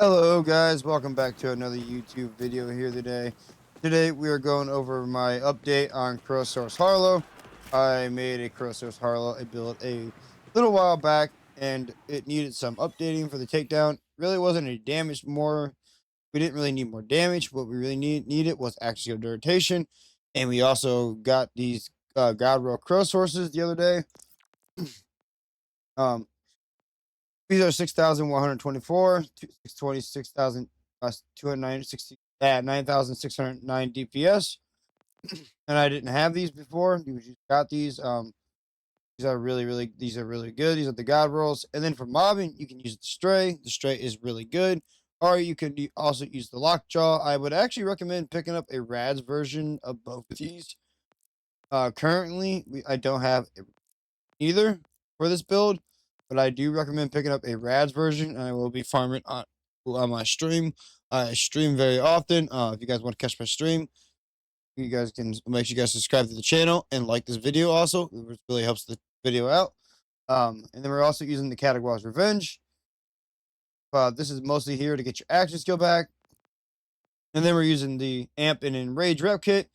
Hello guys, welcome back to another YouTube video here today. Today we are going over my update on Source Harlowe. I made a Source Harlowe I built a little while back and it needed some updating for the takedown. Really wasn't any damage more. We didn't really need more damage. What we really needed was axial rotation. And we also got these God Roll Crow sources the other day. Um, These are 6,124, 26,000, 296, 9,609 DPS. And I didn't have these before. You just got these. These are these are really good. These are the God rolls. And then for mobbing, you can use the Stray. The Stray is really good. Or you can also use the Lockjaw. I would actually recommend picking up a RADS version of both of these. Currently, I don't have either for this build, but I do recommend picking up a RADS version, and I will be farming on my stream. I stream very often. If you guys want to catch my stream, you guys can make sure you guys subscribe to the channel and like this video also. It really helps the video out. And then we're also using the Categories Revenge. This is mostly here to get your action skill back. And then we're using the Amp and Enrage rep kit.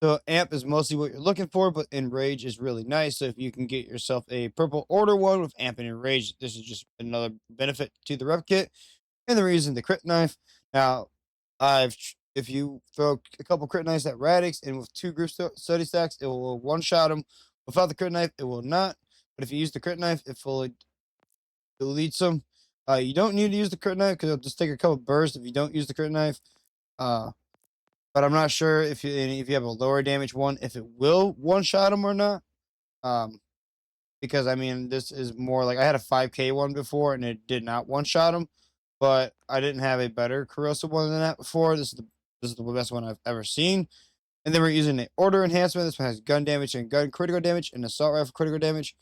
So Amp is mostly what you're looking for, but Enrage is really nice. So if you can get yourself a purple order one with Amp and Enrage, this is just another benefit to the rep kit. And then we're using the crit knife. Now, if you throw a couple crit knives at Radix and with 2 group study stacks, it will one-shot them. Without the crit knife, it will not. But if you use the crit knife, it fully deletes them. You don't need to use the crit knife because it'll just take a couple bursts if you don't use the crit knife. But I'm not sure if you have a lower damage one, if it will one-shot them or not. Because I mean, this is more like I had a 5K one before and it did not one-shot them, but I didn't have a better corrosive one than that before. This is the best one I've ever seen. And then we're using an order enhancement. This one has gun damage and gun critical damage and assault rifle critical damage.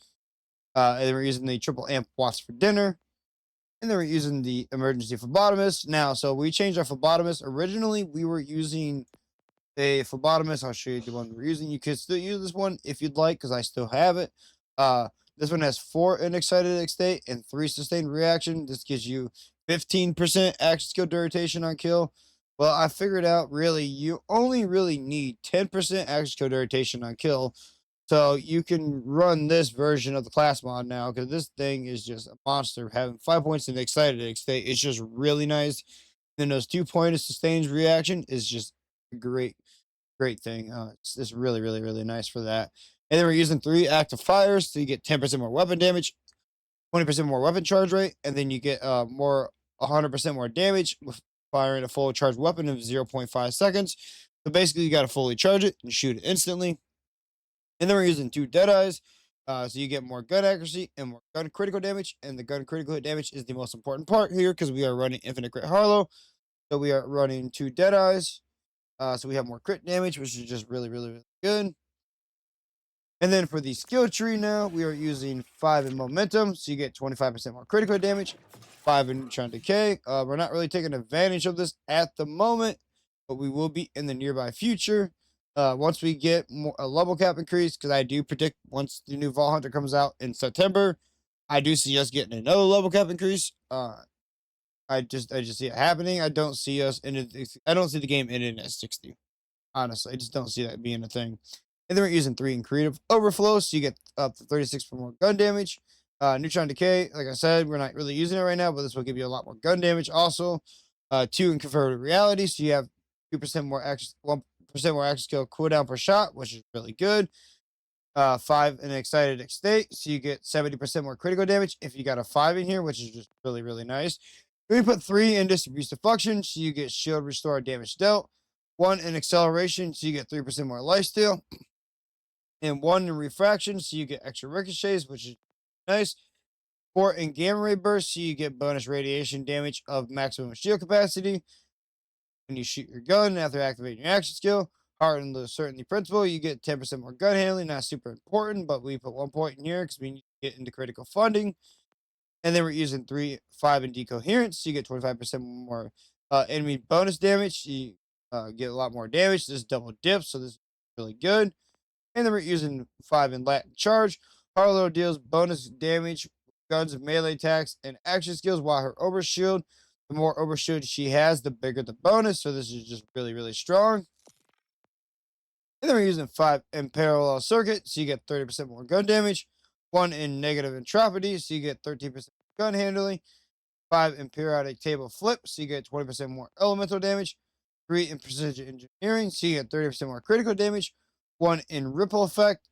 And then we're using the triple amp watts for dinner. And then we're using the emergency phlebotomist. Now, so we changed our phlebotomist. Originally, we were using a phlebotomist. I'll show you the one we're using. You could still use this one if you'd like, because I still have it. This one has 4 in excited state and 3 sustained reaction. This gives you 15% action skill duration on kill. Well, I figured out really you only really need 10% action skill duration on kill. So you can run this version of the class mod now because this thing is just a monster. Having 5 points in excited state is just really nice. Then those 2 point of sustained reaction is just a great thing. It's really nice for that. And then we're using 3 active fires, so you get 10% more weapon damage, 20% more weapon charge rate, and then you get 100% more damage with firing a full charged weapon in 0.5 seconds. So basically, you got to fully charge it and shoot it instantly. And then we're using 2 Deadeyes, so you get more gun accuracy and more gun critical damage. And the gun critical damage is the most important part here because we are running Infinite Crit Harlowe. So we are running 2 Deadeyes. So we have more crit damage, which is just really good. And then for the skill tree now, we are using 5 in momentum. So you get 25% more critical damage, 5 in neutron decay. We're not really taking advantage of this at the moment, but we will be in the nearby future. Once we get a level cap increase, because I do predict once the new Vault Hunter comes out in September, I do see us getting another level cap increase. I just see it happening. I don't see us I don't see the game ending at 60. Honestly, I just don't see that being a thing. And then we're using 3 in creative overflow, so you get up to 36 for more gun damage. Neutron decay, like I said, we're not really using it right now, but this will give you a lot more gun damage. Also, 2 in converted reality, so you have 2% more action, 1% more action skill cooldown per shot, which is really good. 5 in excited state, so you get 70% more critical damage if you got a 5 in here, which is just really nice. We put 3 in distributive function, so you get shield restore damage dealt. 1 in acceleration, so you get 3% more lifesteal. And 1 in refraction, so you get extra ricochets, which is nice. 4 in gamma ray burst, so you get bonus radiation damage of maximum shield capacity when you shoot your gun after activating your action skill. Harden the certainty principle, you get 10% more gun handling, not super important, but we put 1 point in here because we need to get into critical funding. And then we're using 5 in decoherence, so you get 25% more enemy bonus damage. You get a lot more damage. This is double dip, so this is really good. And then we're using 5 in Latin charge. Harlowe deals bonus damage, guns, melee attacks, and action skills while her overshield. The more overshoot she has, the bigger the bonus. So this is just really, really strong. And then we're using 5 in parallel circuit, so you get 30% more gun damage. 1 in negative entropy, so you get 13% gun handling. 5 in periodic table flip, so you get 20% more elemental damage. 3 in precision engineering, so you get 30% more critical damage. 1 in ripple effect.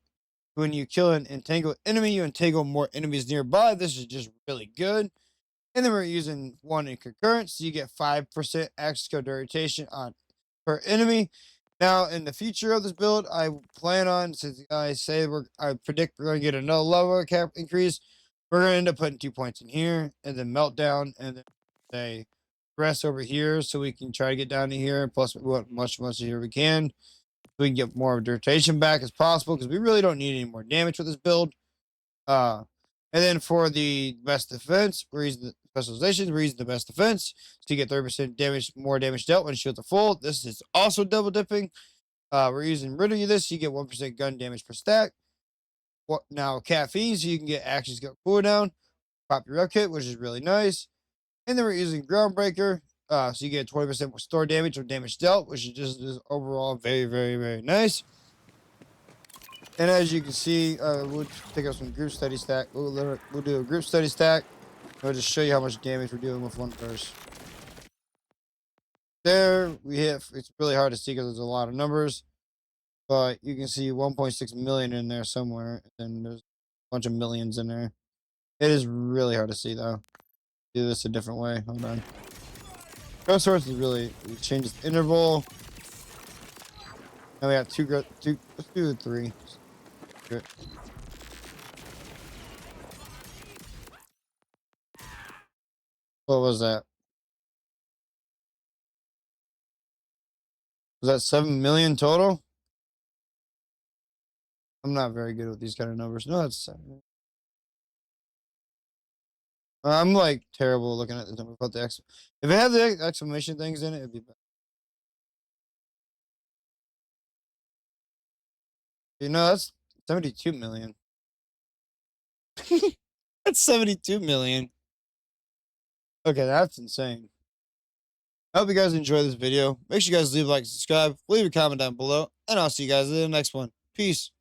When you kill an entangled enemy, you entangle more enemies nearby. This is just really good. And then we're using 1 in concurrence, so you get 5% axis code rotation on per enemy. Now, in the future of this build, I plan on, since I say I predict we're going to get another level cap increase, we're going to end up putting 2 points in here, and then meltdown, and then say rest over here, so we can try to get down to here. Plus, we want much here we can. We can get more of rotation back as possible, because we really don't need any more damage with this build. And then for the best defense, we're using the specializations. We're using the best defense, so you get 30% damage, more damage dealt when shields are full. This is also double dipping. We're using rid of this, so you get 1% gun damage per stack. Now caffeine, so you can get actions go cooldown. Pop your rep kit, which is really nice. And then we're using groundbreaker, so you get 20% more store damage or damage dealt, which is just overall very nice. And as you can see, we'll take up some group study stack. We'll do a group study stack. I'll just show you how much damage we're doing with one verse. There we hit. It's really hard to see because there's a lot of numbers, but you can see 1.6 million in there somewhere, and there's a bunch of millions in there. It is really hard to see though. Do this a different way. Hold on. Go source is really, it changes the interval. Now we have let's do 3. Good. What was that? Was that 7 million total? I'm not very good with these kind of numbers. No, that's I'm like terrible looking at the number about the if it had the exclamation things in it, it'd be better. You know, that's 72 million. That's 72 million. Okay, that's insane. I hope you guys enjoy this video. Make sure you guys leave a like, subscribe, leave a comment down below, and I'll see you guys in the next one. Peace.